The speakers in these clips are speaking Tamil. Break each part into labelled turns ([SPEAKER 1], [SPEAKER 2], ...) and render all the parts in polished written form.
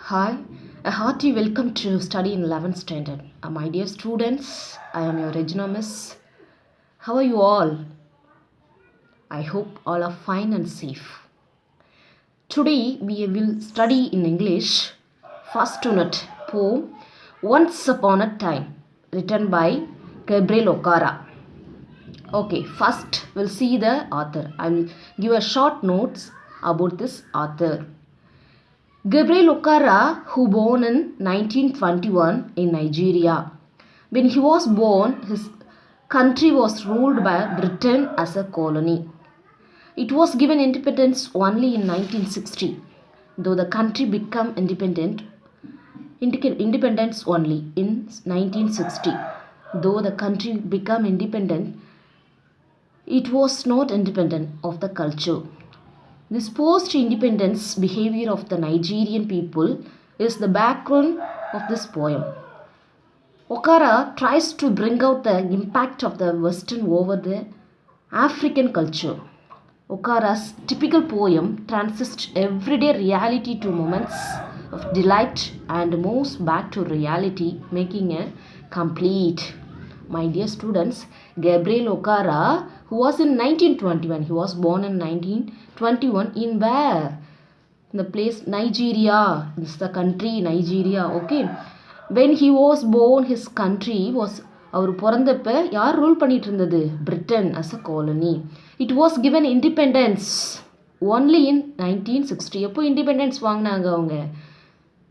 [SPEAKER 1] Hi, a hearty welcome to study in 11th standard. My dear students, I am your Regina Miss. How are you all? I hope all are fine and safe. Today we will study in English first unit poem Once Upon a Time, written by Gabriel O'Hara. Okay, first we'll see the author. I will give a short notes about this author. Gabriel O'Hara, who born in 1921 in Nigeria. When he was born, his country was ruled by Britain as a colony. It was given independence only in 1960, though the country became independence only in 1960. Though the country became independent, it was not independent of the culture. This post-independence behavior of the Nigerian people is the background of this poem. O'Hara tries to bring out the impact of the Western over the African culture. O'Hara's typical poem transits everyday reality to moments of delight and moves back to reality, making a complete. My dear students, Gabriel O'Hara, who was in 1921, he was born in 1921 in where? In the place Nigeria. This is the country Nigeria. Okay. When he was born, his country was அவர் பிறந்தப்ப யார் ரூல் பண்ணிட்டு இருந்தது? Britain as a colony. It was given independence only in 1960. எப்போ இண்டிபெண்டன்ஸ் வாங்கினாங்க அவங்க?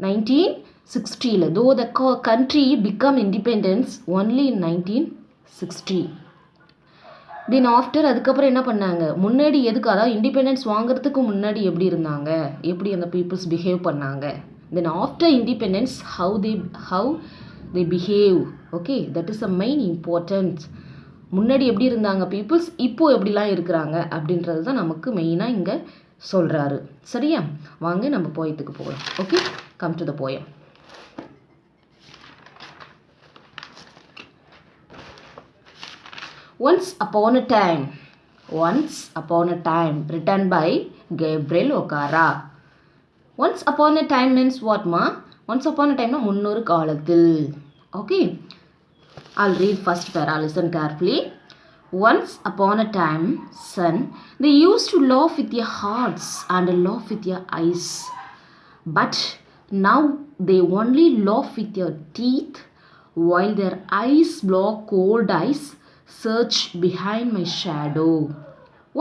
[SPEAKER 1] 1960. Though the country become independence only in 1960. Then after அதுக்கப்புறம் என்ன பண்ணாங்க? முன்னாடி எதுக்கு, அதாவது இண்டிபெண்டன்ஸ் வாங்குறதுக்கு முன்னாடி எப்படி இருந்தாங்க, எப்படி அந்த பீப்புள்ஸ் பிஹேவ் பண்ணாங்க. Then after independence how they behave. Okay, that is the main important. முன்னாடி எப்படி இருந்தாங்க பீப்புள்ஸ், இப்போ எப்படிலாம் இருக்கிறாங்க அப்படின்றது தான் நமக்கு மெயினாக இங்கே சொல்கிறாரு. சரியா, வாங்க நம்ம போயத்துக்கு போகலாம். Okay, come to the poem. Once upon a time, written by Gabriel O'Hara. Once upon a time means what ma? Once upon a time na முன்னொரு காலத்தில். Okay, I'll read first para, listen carefully. Once upon a time, son, they used to laugh with their hearts and laugh with their eyes. But now they only laugh with their teeth, while their eyes block cold eyes search behind my shadow.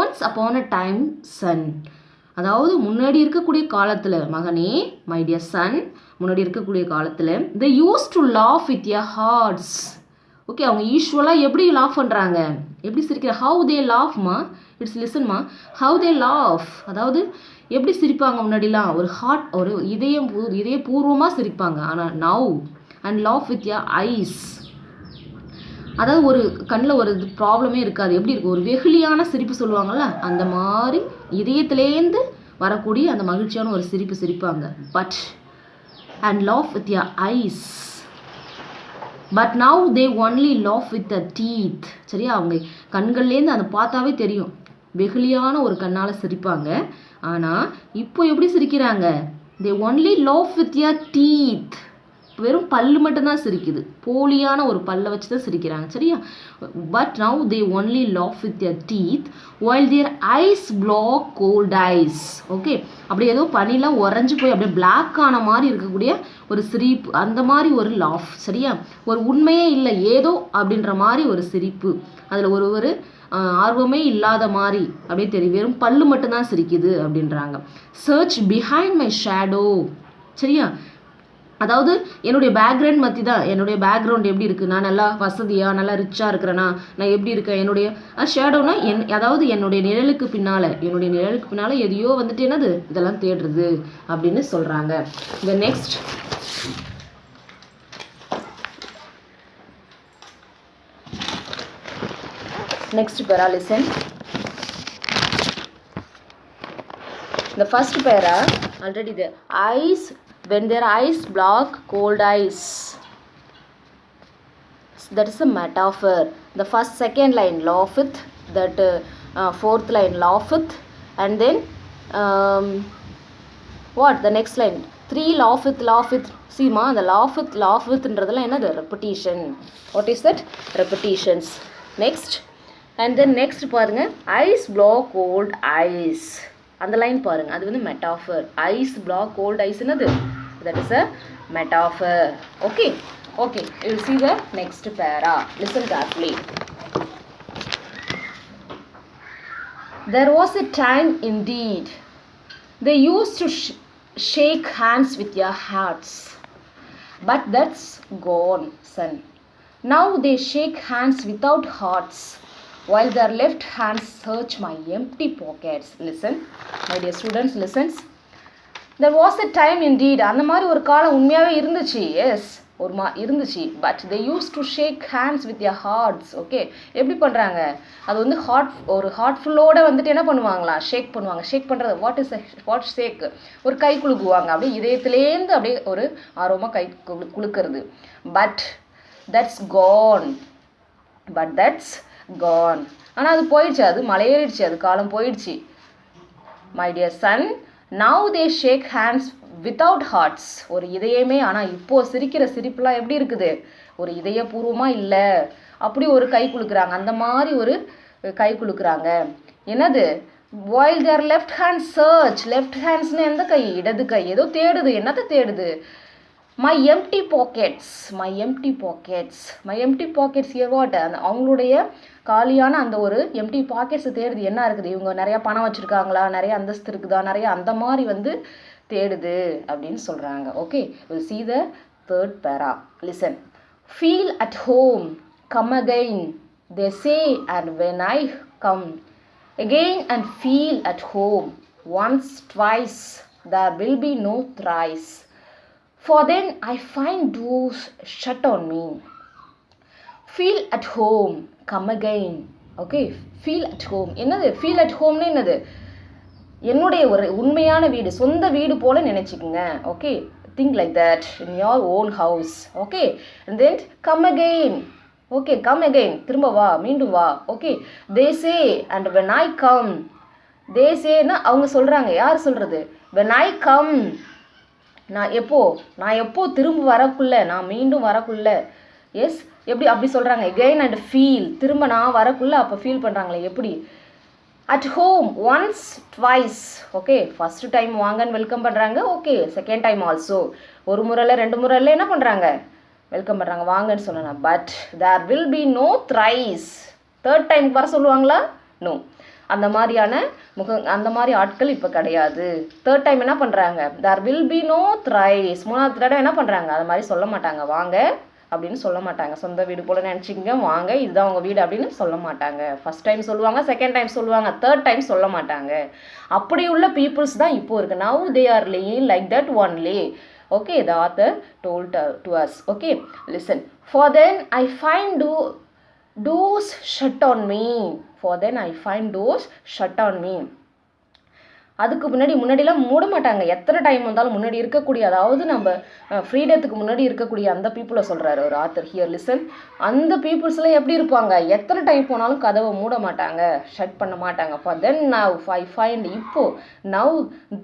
[SPEAKER 1] Once upon a time, son. அதாவது முன்னாடி இருக்கக்கூடிய காலத்தில் மகனே, மை டியர் சன், முன்னாடி இருக்கக்கூடிய காலத்தில் they used to laugh with their hearts. Okay, அவங்க யூஸ்வலாக எப்படி லாஃப் பண்ணுறாங்க, எப்படி சிரிக்கிற, how they laugh மா, இட்ஸ் லிசன் மா, how they laugh, அதாவது எப்படி சிரிப்பாங்க முன்னாடிலாம், ஒரு ஹார்ட், ஒரு இதயபூர்வமாக சிரிப்பாங்க. ஆனால் now and laugh with your eyes, அதாவது ஒரு கண்ணில் ஒரு ப்ராப்ளமே இருக்காது, எப்படி இருக்கும், ஒரு வெகுளியான சிரிப்பு சொல்லுவாங்கள்ல, அந்த மாதிரி இதயத்திலேருந்து வரக்கூடிய அந்த மகிழ்ச்சியான ஒரு சிரிப்பு சிரிப்பாங்க. But and laugh with your ice, but now they only laugh with the teeth. சரியா, அவங்க கண்கள்லேருந்து அதை பார்த்தாவே தெரியும், வெகுளியான ஒரு கண்ணால் சிரிப்பாங்க. ஆனால் இப்போ எப்படி சிரிக்கிறாங்க? தே only laugh with your teeth. வெறும் பல்லு மட்டும்தான் சிரிக்குது, போலியான ஒரு பல்லை வச்சு தான் சிரிக்கிறாங்க. சரியா, but now they only laugh with their teeth while their ice block cold eyes. Okay, அப்படி ஏதோ பனிலாம் உறைஞ்சி போய் அப்படியே பிளாக் ஆன மாதிரி இருக்கக்கூடிய ஒரு சிரிப்பு, அந்த மாதிரி ஒரு லாஃப். சரியா, ஒரு உண்மையே இல்லை ஏதோ அப்படின்ற மாதிரி ஒரு சிரிப்பு, அதில் ஒரு ஆர்வமே இல்லாத மாதிரி அப்படியே தெரியும், வெறும் பல்லு மட்டும்தான் சிரிக்குது அப்படின்றாங்க. Search behind my shadow. சரியா, அதாவது என்னுடைய பேக்ரவுண்ட் மத்தி தான், என்னுடைய பேக்ரவுண்ட் எப்படி இருக்குது, நான் நல்லா வசதியாக நல்லா ரிச்சாக இருக்கிறேன்னா, நான் எப்படி இருக்கேன், என்னுடைய ஷேடோனா அதாவது என்னுடைய நிழலுக்கு பின்னால் எதையோ வந்துட்டு என்னது இதெல்லாம் தேடுறது அப்படின்னு சொல்கிறாங்க. இந்த next para listen. The first para, already there, eyes, when their eyes block cold eyes, that is a metaphor. The second line laugheth, that fourth line laugheth, and then what the next line, 3 laugh with Seema அந்த laugh withன்றதெல்லாம் என்னது repetition. What is that? Repetitions. Next and then next பாருங்க ice block cold ice. அந்த லைன் பாருங்க அது வந்து metaphor. Ice block cold ice என்னது? That is a metaphor. Okay. Okay, you will see the next para. Listen carefully. There was a time indeed. They used to shake hands with their hearts. But that's gone, son. Now they shake hands without hearts, while their left hands search my empty pockets. Listen, my dear students, listen. There was a time indeed. அந்த மாதிரி ஒரு காலம் உண்மையாகவே இருந்துச்சு. எஸ் இருந்துச்சு. But they use to shake hands with your hearts. Okay, எப்படி பண்ணுறாங்க? அது வந்து ஒரு ஹார்ட்ஃபுல்லோடு வந்துட்டு என்ன பண்ணுவாங்களா? ஷேக் பண்ணுவாங்க. ஷேக் பண்ணுறது வாட் ஷேக்? ஒரு கை குலுக்குவாங்க. அப்படியே இதயத்துலேருந்து அப்படியே ஒரு ஆர்வமாக கை குலுக்கிறது. But that's gone. ஆனால் அது போயிடுச்சு. அது மலையேறிடுச்சு. அது காலம் போயிடுச்சு. My dear son, now they shake hands without hearts. ஒரு இதயமே. ஆனால் இப்போது சிரிக்கிற சிரிப்புலாம் எப்படி இருக்குது? ஒரு இதயபூர்வமாக இல்லை. அப்படி ஒரு கை குலுக்குறாங்க. அந்த மாதிரி ஒரு கை குலுக்குறாங்க. என்னது? while their left hand search. Left ஹேண்ட்ஸ்னு எந்த கை? இடது கை. ஏதோ தேடுது. என்னத்தை தேடுது? my empty pockets. here what? அந்த அவங்களுடைய காலியான அந்த ஒரு எம்டி பாக்கெட்ஸ் தேடுது. என்ன இருக்குது? இவங்க நிறையா பணம் வச்சுருக்காங்களா, நிறைய அந்தஸ்து இருக்குதா, நிறைய அந்த மாதிரி வந்து தேடுது அப்படின்னு சொல்கிறாங்க. Okay, we'll see the third para. Listen. Feel at home, come again, they say, and when I come again and feel at home, once, twice, there will be no thrice. For then I find doors shut on me. Feel at home, come again. Okay, feel at home. என்னது feel at homeனு? என்னது? என்னுடைய ஒரு உண்மையான வீடு, சொந்த வீடு போல நினைச்சுக்குங்க. Okay, think like that in your own house. Okay, and then come again. Okay, come again. திரும்ப வா, மீண்டும் வா. Okay, they say, and when I come. they say னா அவங்க சொல்றாங்க. யார் சொல்றது? when I come. நான் எப்போ திரும்ப வரக்குள்ள, நான் மீண்டும் வரக்குள்ள. எஸ், எப்படி அப்படி சொல்கிறாங்க? again and feel. திரும்ப நான் வரக்குள்ள அப்போ ஃபீல் பண்ணுறாங்களே எப்படி? at home, once, twice. Okay, first time வாங்கன்னு வெல்கம் பண்ணுறாங்க. Okay, second time also. ஒரு முறையில் 2 முறையில் என்ன பண்ணுறாங்க? வெல்கம் பண்ணுறாங்க, வாங்கன்னு சொன்னேன். But there will be no thrice. Third time வர சொல்லுவாங்களா? நோ. அந்த மாதிரி ஆட்கள் இப்போ கிடையாது. தேர்ட் டைம் என்ன பண்ணுறாங்க? there will be no thrice. 3வது தடவை என்ன பண்ணுறாங்க? அது மாதிரி சொல்ல மாட்டாங்க. வாங்க அப்படின்னு சொல்ல மாட்டாங்க. சொந்த வீடு போல நினச்சிங்க, வாங்க இதுதான் உங்கள் வீடு அப்படின்னு சொல்ல மாட்டாங்க. ஃபஸ்ட் டைம் சொல்லுவாங்க, செகண்ட் டைம் சொல்லுவாங்க, தேர்ட் டைம் சொல்ல மாட்டாங்க. அப்படி உள்ள பீப்புள்ஸ் தான் இப்போ இருக்குது. now they are laying like that only. Okay, the author told to us. Okay, listen. For then I find doors shut on me. For then I find doors shut on me. அதுக்கு முன்னாடிலாம் மூட மாட்டாங்க. எத்தனை டைம் வந்தாலும் முன்னாடி இருக்கக்கூடிய, அதாவது நம்ம ஃப்ரீடத்துக்கு முன்னாடி இருக்கக்கூடிய அந்த பீப்புளை சொல்கிறாரு ஒரு ஆத்தர். Here listen. அந்த பீப்புள்ஸ்லாம் எப்படி இருப்பாங்க? எத்தனை டைம் போனாலும் கதவை மூட மாட்டாங்க, ஷட் பண்ண மாட்டாங்க. For then now I find. இப்போ now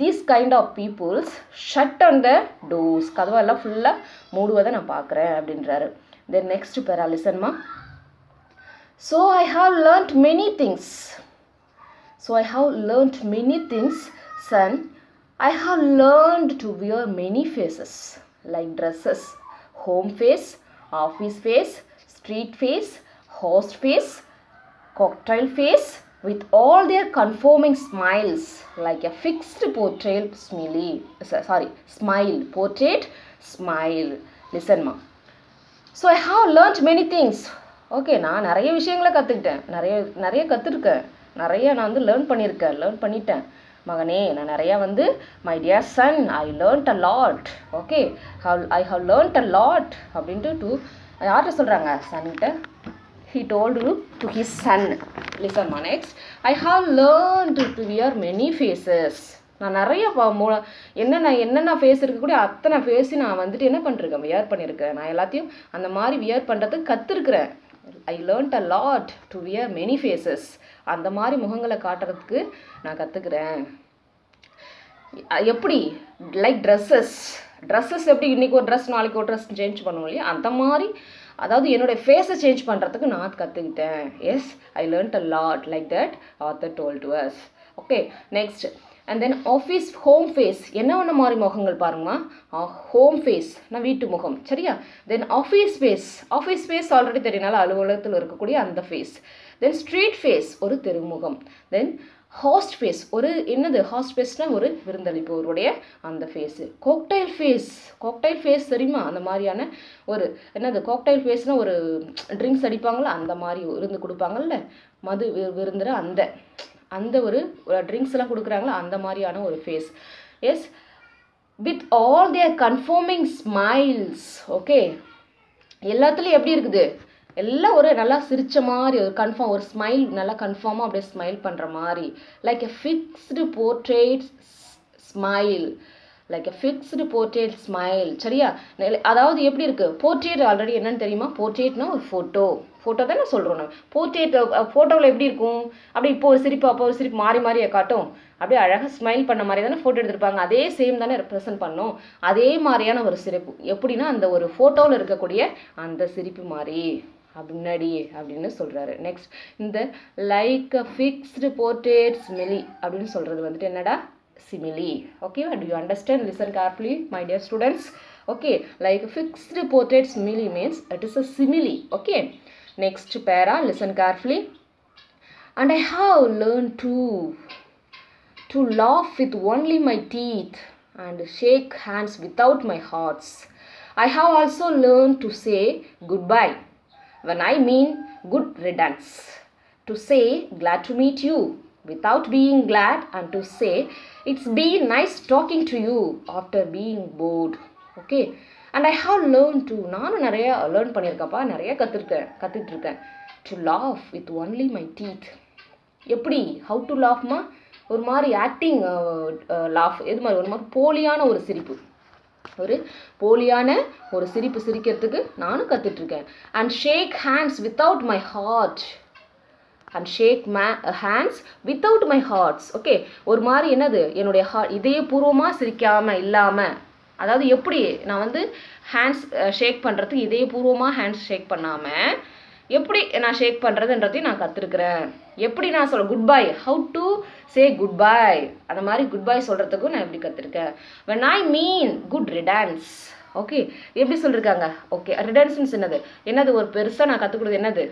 [SPEAKER 1] these kind of peoples shut on the doors. கதவெல்லாம் ஃபுல்லாக மூடுவதை நான் பார்க்குறேன் அப்படின்றாரு. தென் நெக்ஸ்ட் பேரா லிசன்மா. So I have learnt many things. Son. I have learned to wear many faces, like dresses, home face, office face, street face, host face, cocktail face, with all their conforming smiles, like a fixed portrait smile. Listen ma. So I have learnt many things. Okay, நான் நிறைய விஷயங்களை கற்றுக்கிட்டேன். நிறைய கற்றுருக்கேன். நிறைய நான் வந்து லேர்ன் பண்ணிட்டேன் மகனே. நான் நிறையா வந்து my dear son, I learned a lot. Okay, I have learned a lot அப்படின்ட்டு யார்கிட்ட சொல்கிறாங்க? சன்கிட்ட. he told to his son. Listen ma, next. I have learned to wear many faces. நான் நிறைய என்னென்ன ஃபேஸ் இருக்கக்கூடிய அத்தனை ஃபேஸையும் நான் வந்துட்டு என்ன பண்ணிருக்கேன்? வியர் பண்ணியிருக்கேன். நான் எல்லாத்தையும் அந்த மாதிரி வியர் பண்ணுறதுக்கு கற்றுருக்குறேன். I learned a lot to wear many faces. அந்த மாதிரி முகங்களை காட்டுறதுக்கு நான் கற்றுக்குறேன். எப்படி லைக் ட்ரெஸ்ஸஸ் எப்படி இன்றைக்கி ஒரு ட்ரெஸ் நாளைக்கு ஒரு ட்ரெஸ் சேஞ்ச் பண்ணுவோம் இல்லையா, அந்த மாதிரி அதாவது என்னுடைய ஃபேஸை சேஞ்ச் பண்ணுறதுக்கு நான் கற்றுக்கிட்டேன். Yes, I learned a lot like that author told to us. Okay, next and then office home face. என்ன மாதிரி முகங்கள் பாருங்கம்மா, ஹோம் ஃபேஸ் நான் வீட்டு முகம், சரியா. தென் ஆஃபீஸ் ஃபேஸ் ஆல்ரெடி தெரியனால அலுவலகத்தில் இருக்கக்கூடிய அந்த ஃபேஸ். தென் ஸ்ட்ரீட் ஃபேஸ் ஒரு தெருமுகம். தென் ஹாஸ்ட் ஃபேஸ் ஒரு என்னது, ஹாஸ்ட் ஃபேஸ்னால் ஒரு விருந்தளிப்பவருடைய அந்த ஃபேஸு. கோக்டைல் ஃபேஸ் தெரியுமா, அந்த மாதிரியான ஒரு என்னது கோக்டைல் ஃபேஸ்னால் ஒரு ட்ரிங்க்ஸ் அடிப்பாங்களா, அந்த மாதிரி விருந்து கொடுப்பாங்கல்ல, மது விருந்துற அந்த ஒரு ட்ரிங்க்ஸ் எல்லாம் கொடுக்குறாங்களா, அந்த மாதிரியான ஒரு face. Yes, with all their conforming smiles. Okay, எல்லாத்துலேயும் எப்படி இருக்குது, எல்லாம் ஒரு நல்லா சிரித்த மாதிரி ஒரு கன்ஃபார்ம், ஒரு ஸ்மைல் நல்லா கன்ஃபார்மாக அப்படியே ஸ்மைல் பண்ணுற மாதிரி. Like a fixed portrait smile, சரியா. அதாவது எப்படி இருக்குது, போர்ட்ரேட் ஆல்ரெடி என்னன்னு தெரியுமா, போர்ட்ரேட்னா ஒரு ஃபோட்டோ தானே சொல்கிறோம் நம்ம. ஃபோட்டோவில் எப்படி இருக்கும், அப்படி இப்போ ஒரு சிரிப்பு அப்போ ஒரு சிரிப்பு மாறி காட்டும், அப்படியே அழகாக ஸ்மைல் பண்ண மாதிரி தானே ஃபோட்டோ எடுத்திருப்பாங்க. அதே சேம் தானே ரெப்ரசன்ட் பண்ணோம். அதே மாதிரியான ஒரு சிரிப்பு எப்படின்னா அந்த ஒரு ஃபோட்டோவில் இருக்கக்கூடிய அந்த சிரிப்பு மாதிரி அப்படின்னு சொல்கிறாரு. நெக்ஸ்ட், இந்த லைக் அ ஃபிக்ஸ்டு போர்ட்ரேட் சிமிலி அப்படின்னு சொல்கிறது வந்துட்டு என்னடா, simile. Okay, do you understand? Listen carefully, my dear students. Okay, like fixed portrait simile means it is a simile. Okay, next para, listen carefully. And I have learned to laugh with only my teeth and shake hands without my hearts. I have also learned to say goodbye when I mean good riddance, to say glad to meet you without being glad, and to say it's been nice talking to you after being bored. Okay, and I have learned to, நானும் நிறைய லேர்ன் பண்ணியிருக்கப்பா, நிறைய கற்றுட்டு இருக்கேன். to laugh with only my teeth. எப்படி, how to laughமா, ஒரு மாதிரி ஆக்டிங் லாஃப், எது மாதிரி ஒரு மாதிரி போலியான ஒரு சிரிப்பு, சிரிக்கிறதுக்கு நானும் கற்றுட்ருக்கேன். And shake hands without my heart, okay, ஒரு மாதிரி என்னது, என்னுடைய இதயபூர்வமாக சிரிக்காமல் இல்லாமல், அதாவது எப்படி நான் வந்து ஹேண்ட்ஸ் ஷேக் பண்ணுறதுக்கு இதயபூர்வமாக ஹேண்ட்ஸ் ஷேக் பண்ணாமல் எப்படி நான் ஷேக் பண்ணுறதுன்றதையும் நான் கற்றுருக்குறேன். எப்படி நான் good bye, how to say good bye, அந்த மாதிரி குட் பை சொல்கிறதுக்கும் நான் எப்படி கற்றுருக்கேன். when I mean good riddance. Okay, எப்படி சொல்லியிருக்காங்க. ஓகே, ரிடன்ஸ் என்னது ஒரு பெருசாக நான் கற்றுக் கொடுத்தது என்னது.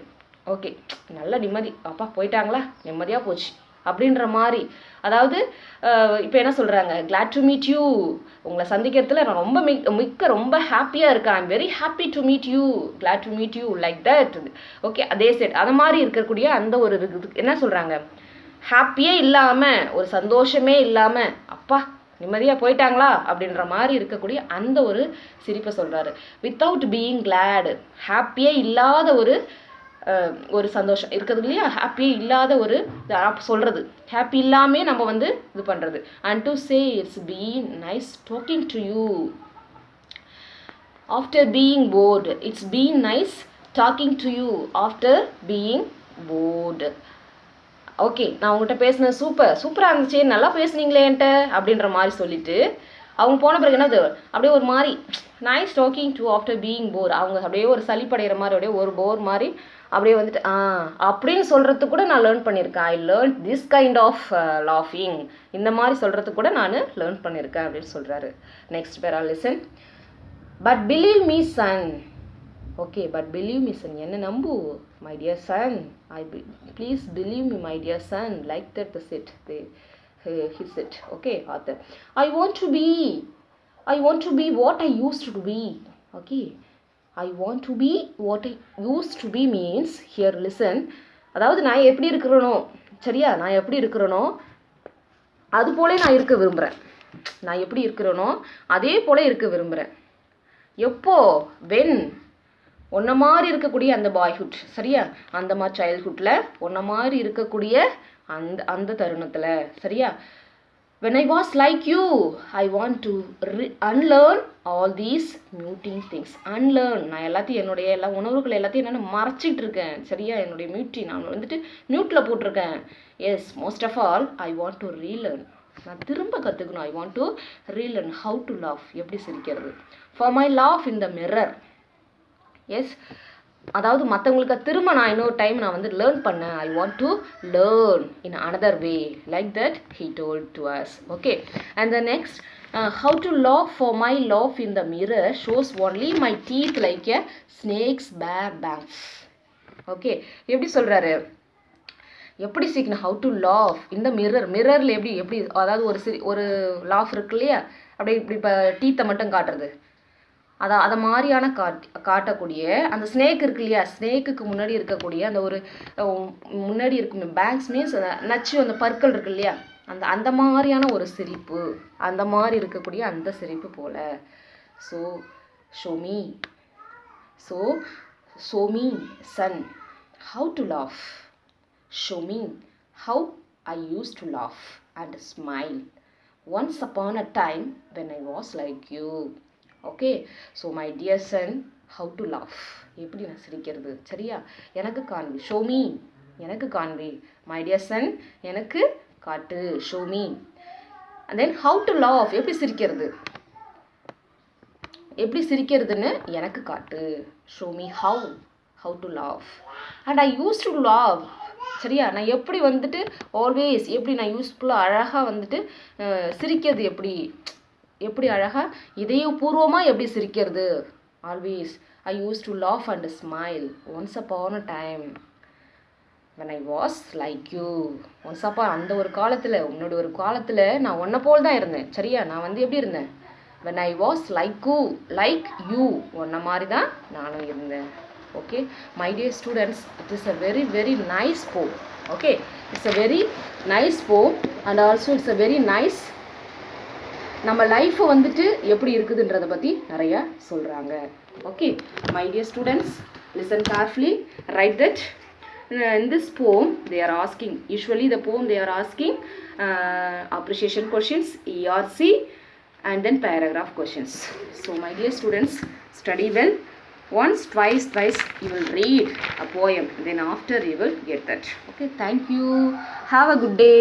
[SPEAKER 1] ஓகே, நல்ல நிம்மதி, அப்பா போயிட்டாங்களா, நிம்மதியாக போச்சு அப்படின்ற மாதிரி. அதாவது இப்போ என்ன சொல்கிறாங்க, glad to meet you, உங்களை சந்திக்கிறதுல நான் ரொம்ப ஹாப்பியாக இருக்கேன். I'm very happy to meet you, glad to meet you, like that. Okay, அதே செட் அது மாதிரி இருக்கக்கூடிய அந்த ஒரு என்ன சொல்கிறாங்க, ஹாப்பியே இல்லாமல், ஒரு சந்தோஷமே இல்லாமல், அப்பா நிம்மதியாக போயிட்டாங்களா அப்படின்ற மாதிரி இருக்கக்கூடிய அந்த ஒரு சிரிப்பை சொல்கிறாரு. வித்தவுட் பீயிங் கிளாட், ஹாப்பியே இல்லாத ஒரு சந்தோஷம் இருக்கிறது இல்லையா, ஹாப்பியே இல்லாத ஒரு சொல்கிறது, ஹாப்பி இல்லாமே நம்ம வந்து இது பண்ணுறது. And to say it's been nice talking to you after being board, it's been nice talking to you after being board. Okay, நான் உங்கள்கிட்ட பேசினேன், சூப்பராக இருந்துச்சு, நல்லா பேசுனீங்களே என்கிட்ட அப்படின்ற மாதிரி சொல்லிட்டு அவங்க போன பிறகு என்னது, அப்படியே ஒரு மாதிரி nice talking to after being bore, அவங்க அப்படியே ஒரு சளிப்படைகிற மாதிரி, அப்படியே ஒரு போர் மாதிரி அப்படியே வந்துட்டு அப்படின்னு சொல்கிறதுக்கு கூட நான் லேர்ன் பண்ணியிருக்கேன். I learn this kind of லாஃபிங், இந்த மாதிரி சொல்கிறதுக்கு கூட நான் லேர்ன் பண்ணியிருக்கேன் அப்படின்னு சொல்கிறாரு. Next para, listen. But believe me son. Okay, but believe me son, என்ன நம்பு my dear son, please believe me my dear son, like that the said he said. Okay, author, I want to be what I used to be. Okay, I want to be what I used to be means, here listen, அதாவது நான் எப்படி இருக்கிறனோ, சரியா, நான் எப்படி இருக்கிறனோ அது போல நான் இருக்க விரும்புகிறேன். நான் எப்படி இருக்கிறனோ அதே போல இருக்க விரும்புகிறேன். எப்போ, வென், ஒன்றை மாதிரி இருக்கக்கூடிய அந்த பாய்ஹுட், சரியா, அந்த மாதிரி சைல்ட்ஹுட்டில் ஒன்றை மாதிரி இருக்கக்கூடிய அந்த தருணத்தில், சரியா. when I was like you, I want to unlearn all these muting things. unlearn, நான் எல்லாத்தையும் என்னுடைய எல்லா உணர்வுகள் எல்லாத்தையும் நான் மறைச்சிட்டு இருக்கேன், சரியா. என்னுடைய மியூட்டி நான் வந்துட்டு மியூட்டில் போட்டிருக்கேன். Yes, most of all I want to relearn. நான் திரும்ப கற்றுக்கணும். I want to relearn how to laugh, எப்படி சிரிக்கிறது. For my laugh in the mirror. Yes, அதாவது மற்றவங்களுக்கு திரும்ப நான் இன்னொரு டைம் நான் வந்து லேர்ன் பண்ணேன். ஐ want to learn in another way, like that he told to us. Okay, and the next how to laugh for my laugh in the mirror shows only my teeth like a snake's bare bangs. Okay, எப்படி சொல்கிறாரு, எப்படி சீக்கணும், ஹவு டு லாஃப் இந்த மிரர். மிரரில் எப்படி எப்படி அதாவது ஒரு லாஃப் இருக்கு இல்லையா, அப்படியே இப்படி இப்போ டீத்தை மட்டும் காட்டுறது, அதை மாதிரியான காட்டக்கூடிய அந்த ஸ்னேக் இருக்கு இல்லையா, ஸ்னேக்குக்கு முன்னாடி இருக்கக்கூடிய அந்த ஒரு முன்னாடி இருக்கும் பேங்க்ஸ் மீன்ஸ் நச்சு அந்த பற்கள் இருக்கு இல்லையா, அந்த மாதிரியான ஒரு சிரிப்பு, அந்த மாதிரி இருக்கக்கூடிய அந்த சிரிப்பு போல். So show me son how to laugh, show me how I used to laugh and smile once upon a time when I was like you. Okay, so my dear son, how to laugh, எப்படி நான் சிரிக்கிறது, சரியா, எனக்கு காண்பி. show me, எனக்கு காண்பி. my dear son, எனக்கு காட்டு. show me. and then how to laugh, எப்படி சிரிக்கிறது, எப்படி சிரிக்கிறதுன்னு எனக்கு காட்டு. show me how to laugh. and I used to laugh, சரியா, நான் எப்படி வந்துட்டு ஆல்வேஸ் எப்படி நான் யூஸ்ஃபுல்லாக அழகாக வந்துட்டு சிரிக்கிறது, எப்படி அழகாக இதயபூர்வமாக எப்படி சிரிக்கிறது. Always I use to laugh and smile once upon a time when I was like you. Once அப்பா அந்த ஒரு காலத்தில், உன்னோட ஒரு காலத்தில் நான் உன்னை போல் தான் இருந்தேன், சரியா, நான் வந்து எப்படி இருந்தேன், when I was like you, உன்ன மாதிரி தான் நானும் இருந்தேன். Okay, my dear students, it is a very very nice poem. Okay, it's a very nice poem and also it's a very nice, நம்ம லைஃப் வந்துட்டு எப்படி இருக்குதுன்றதை பற்றி நிறையா சொல்கிறாங்க. Okay, my dear students, listen carefully, write that. In this poem they are asking, usually the poem they are asking appreciation questions, ERC, and then paragraph questions. So my dear students, study well. Once, twice you will read a poem, then after you will get that. Okay, thank you, have a good day.